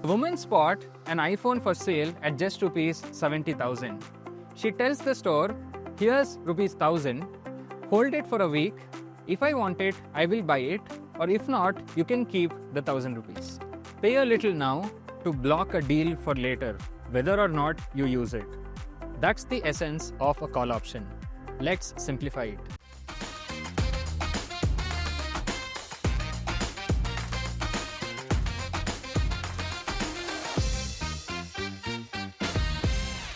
A woman spot an iPhone for sale at just rupees 70,000. She tells the store, here's rupees 1,000, hold it for a week. If I want it, I will buy it, or if not, you can keep the 1,000 rupees. Pay a little now to block a deal for later, whether or not you use it. That's the essence of a call option. Let's simplify it.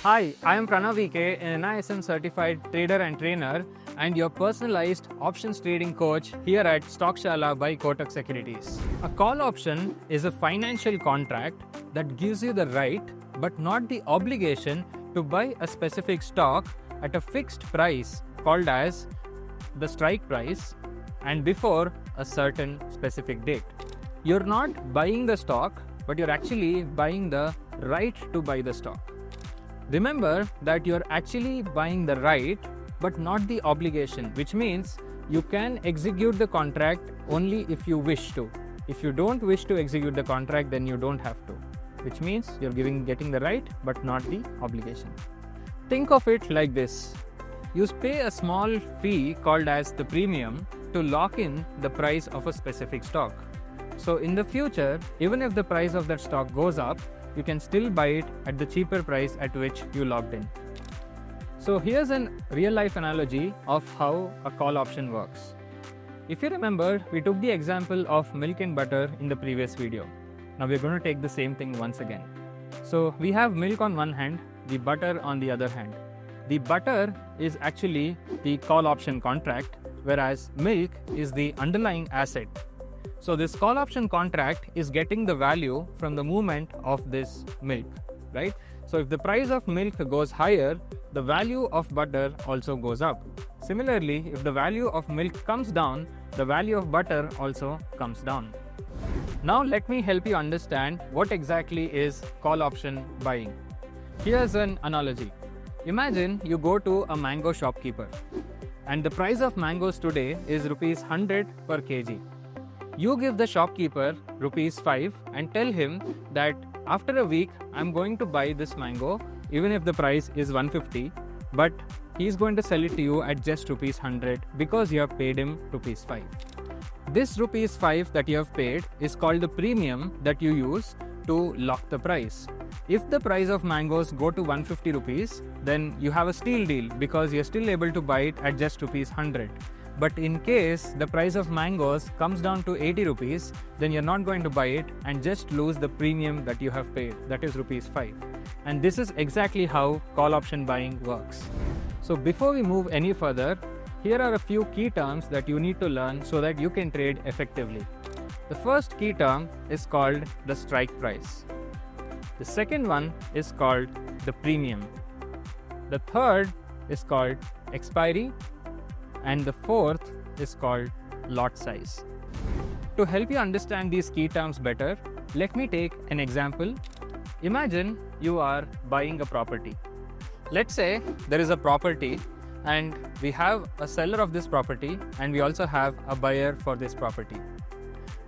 Hi, I am Pranav EK, an NISM-certified trader and trainer, and your personalized options trading coach here at Stockshaala by Kotak Securities. A call option is a financial contract that gives you the right but not the obligation to buy a specific stock at a fixed price called as the strike price and before a certain specific date. You're not buying the stock, but you're actually buying the right to buy the stock. Remember that you're actually buying the right but not the obligation, which means you can execute the contract only if you wish to. If you don't wish to execute the contract, then you don't have to, which means you're getting the right but not the obligation. Think of it like this. You pay a small fee called as the premium to lock in the price of a specific stock. So in the future, even if the price of that stock goes up, you can still buy it at the cheaper price at which you logged in. So here's a real-life analogy of how a call option works. If you remember, we took the example of milk and butter in the previous video. Now we're going to take the same thing once again. So we have milk on one hand, the butter on the other hand. The butter is actually the call option contract, whereas milk is the underlying asset. So this call option contract is getting the value from the movement of this milk, right? So if the price of milk goes higher, the value of butter also goes up. Similarly, if the value of milk comes down, the value of butter also comes down. Now let me help you understand what exactly is call option buying. Here's an analogy. Imagine you go to a mango shopkeeper and the price of mangoes today is rupees 100 per kg. You give the shopkeeper rupees 5 and tell him that after a week I'm going to buy this mango even if the price is 150, but he's going to sell it to you at just rupees 100 because you have paid him rupees 5. This rupees 5 that you have paid is called the premium that you use to lock the price. If the price of mangoes go to 150 rupees, then you have a steal deal because you're still able to buy it at just rupees 100. But in case the price of mangoes comes down to 80 rupees, then you're not going to buy it and just lose the premium that you have paid, that is rupees 5. And this is exactly how call option buying works. So before we move any further, here are a few key terms that you need to learn so that you can trade effectively. The first key term is called the strike price. The second one is called the premium. The third is called expiry. And the fourth is called lot size. To help you understand these key terms better, let me take an example. Imagine you are buying a property. Let's say there is a property and we have a seller of this property and we also have a buyer for this property.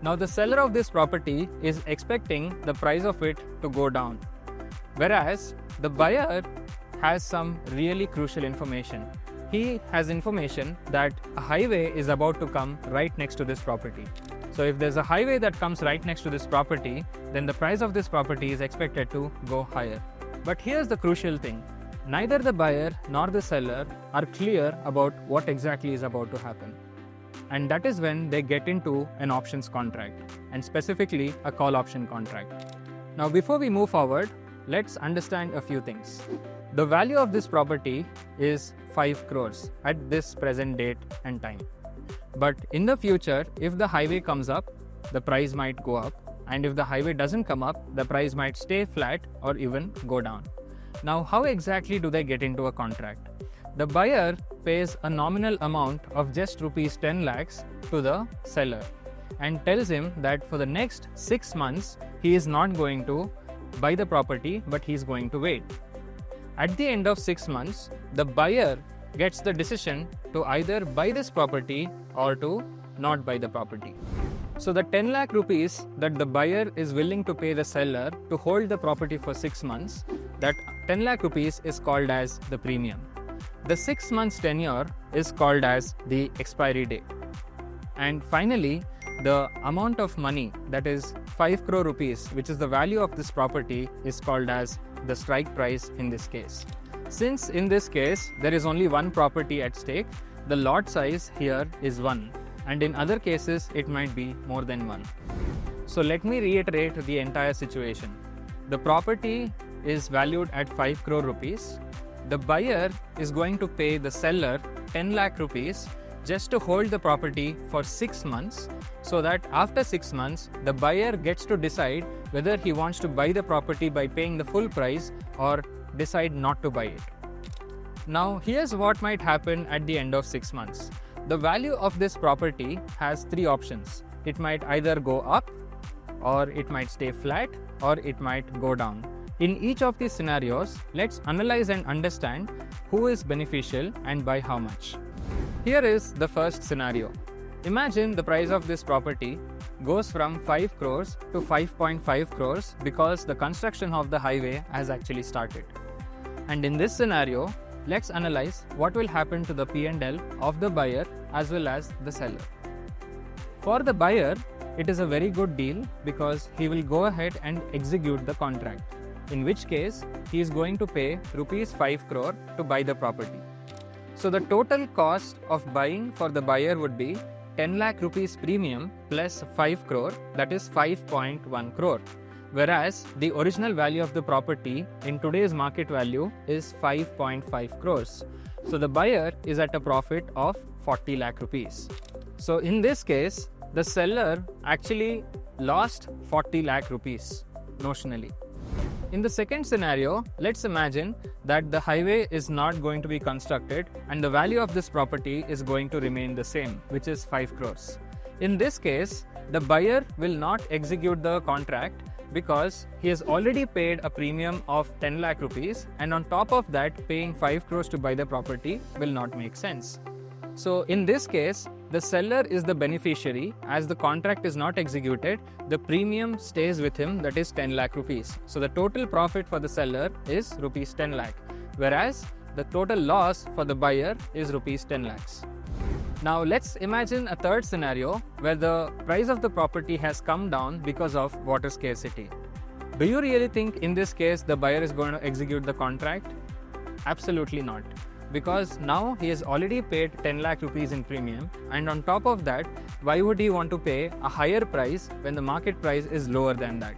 Now the seller of this property is expecting the price of it to go down, whereas the buyer has some really crucial information. He has information that a highway is about to come right next to this property. So if there's a highway that comes right next to this property, then the price of this property is expected to go higher. But here's the crucial thing. Neither the buyer nor the seller are clear about what exactly is about to happen. And that is when they get into an options contract, and specifically a call option contract. Now before we move forward, let's understand a few things. The value of this property is 5 crores at this present date and time. But in the future, if the highway comes up, the price might go up. And if the highway doesn't come up, the price might stay flat or even go down. Now, how exactly do they get into a contract? The buyer pays a nominal amount of just rupees 10 lakhs to the seller and tells him that for the next 6 months, he is not going to buy the property, but he is going to wait. At the end of 6 months, the buyer gets the decision to either buy this property or to not buy the property. So the 10 lakh rupees that the buyer is willing to pay the seller to hold the property for 6 months, that 10 lakh rupees is called as the premium. The 6 months tenure is called as the expiry date. And finally, the amount of money, that is 5 crore rupees, which is the value of this property, is called as the strike price in this case. Since in this case there is only one property at stake, the lot size here is 1, and in other cases it might be more than 1. So let me reiterate the entire situation. The property is valued at 5 crore rupees. The buyer is going to pay the seller 10 lakh rupees just to hold the property for 6 months, so that after 6 months the buyer gets to decide whether he wants to buy the property by paying the full price or decide not to buy it. Now here's what might happen at the end of 6 months. The value of this property has 3 options. It might either go up, or it might stay flat, or it might go down. In each of these scenarios, let's analyze and understand who is beneficial and by how much. Here is the first scenario. Imagine the price of this property goes from 5 crores to 5.5 crores because the construction of the highway has actually started. And in this scenario, let's analyze what will happen to the P&L of the buyer as well as the seller. For the buyer, it is a very good deal because he will go ahead and execute the contract, in which case he is going to pay rupees 5 crore to buy the property. So the total cost of buying for the buyer would be 10 lakh rupees premium plus 5 crore, that is 5.1 crore. Whereas the original value of the property in today's market value is 5.5 crores. So the buyer is at a profit of 40 lakh rupees. So in this case, the seller actually lost 40 lakh rupees notionally. In the second scenario, let's imagine that the highway is not going to be constructed and the value of this property is going to remain the same, which is 5 crores. In this case, the buyer will not execute the contract because he has already paid a premium of 10 lakh rupees, and on top of that, paying 5 crores to buy the property will not make sense. So in this case, the seller is the beneficiary. As the contract is not executed, the premium stays with him, that is 10 lakh rupees. So the total profit for the seller is rupees 10 lakh, whereas the total loss for the buyer is rupees 10 lakhs. Now let's imagine a third scenario where the price of the property has come down because of water scarcity. Do you really think in this case the buyer is going to execute the contract? Absolutely not. Because now he has already paid 10 lakh rupees in premium, and on top of that, why would he want to pay a higher price when the market price is lower than that?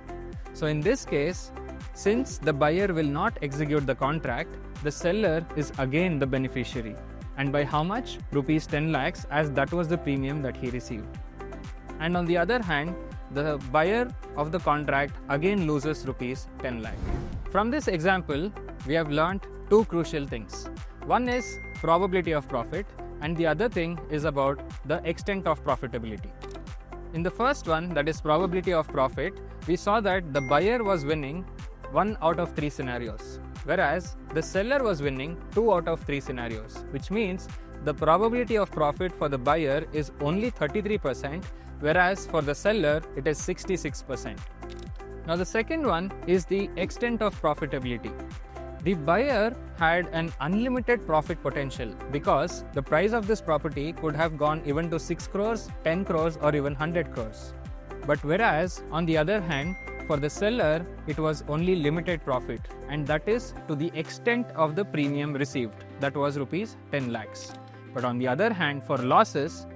So in this case, since the buyer will not execute the contract, the seller is again the beneficiary. And by how much? Rupees 10 lakhs, as that was the premium that he received. And on the other hand, the buyer of the contract again loses rupees 10 lakh. From this example, we have learnt 2 crucial things. One is probability of profit, and the other thing is about the extent of profitability. In the first one, that is probability of profit, we saw that the buyer was winning 1 out of 3 scenarios, whereas the seller was winning 2 out of 3 scenarios, which means the probability of profit for the buyer is only 33%, whereas for the seller it is 66%. Now the second one is the extent of profitability. The buyer had an unlimited profit potential because the price of this property could have gone even to 6 crores, 10 crores or even 100 crores. But whereas on the other hand, for the seller, it was only limited profit, and that is to the extent of the premium received, that was rupees 10 lakhs. But on the other hand, for losses,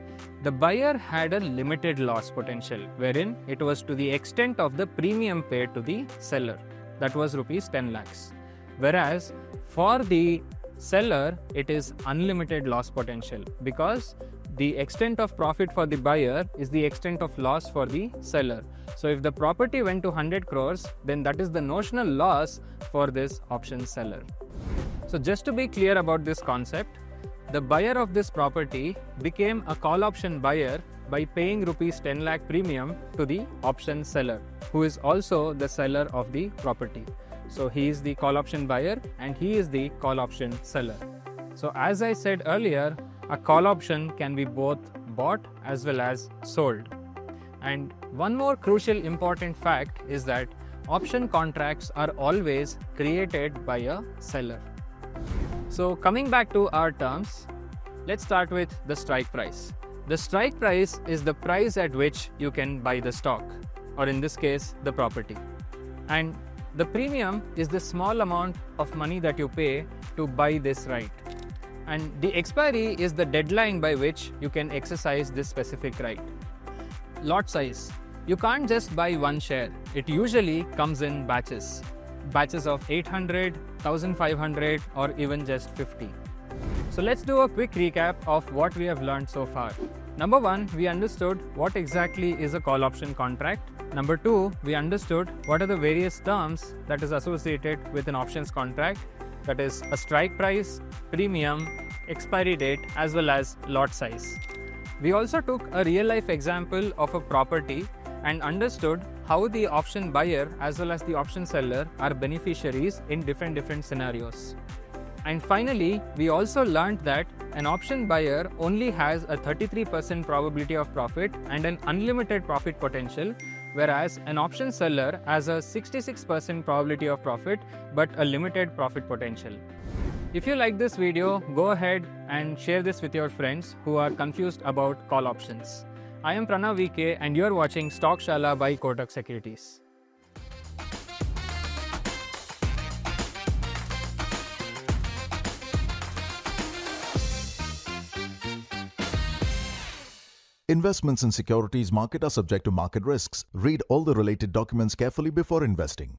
the buyer had a limited loss potential, wherein it was to the extent of the premium paid to the seller, that was rupees 10 lakhs. Whereas for the seller, it is unlimited loss potential because the extent of profit for the buyer is the extent of loss for the seller. So if the property went to 100 crores, then that is the notional loss for this option seller. So just to be clear about this concept, the buyer of this property became a call option buyer by paying rupees 10 lakh premium to the option seller, who is also the seller of the property. So he is the call option buyer and he is the call option seller. So as I said earlier, a call option can be both bought as well as sold. And one more crucial important fact is that option contracts are always created by a seller. So coming back to our terms, let's start with the strike price. The strike price is the price at which you can buy the stock, or in this case, the property. And the premium is the small amount of money that you pay to buy this right. And the expiry is the deadline by which you can exercise this specific right. Lot size. You can't just buy one share. It usually comes in batches. Batches of 800, 1500 or even just 50. So let's do a quick recap of what we have learned so far. Number one, we understood what exactly is a call option contract. Number two, we understood what are the various terms that is associated with an options contract. That is a strike price, premium, expiry date, as well as lot size. We also took a real life example of a property and understood how the option buyer as well as the option seller are beneficiaries in different scenarios. And finally, we also learned that an option buyer only has a 33% probability of profit and an unlimited profit potential, whereas an option seller has a 66% probability of profit but a limited profit potential. If you like this video, go ahead and share this with your friends who are confused about call options. I am Pranav EK and you are watching Stockshaala by Kotak Securities. Investments in securities market are subject to market risks. Read all the related documents carefully before investing.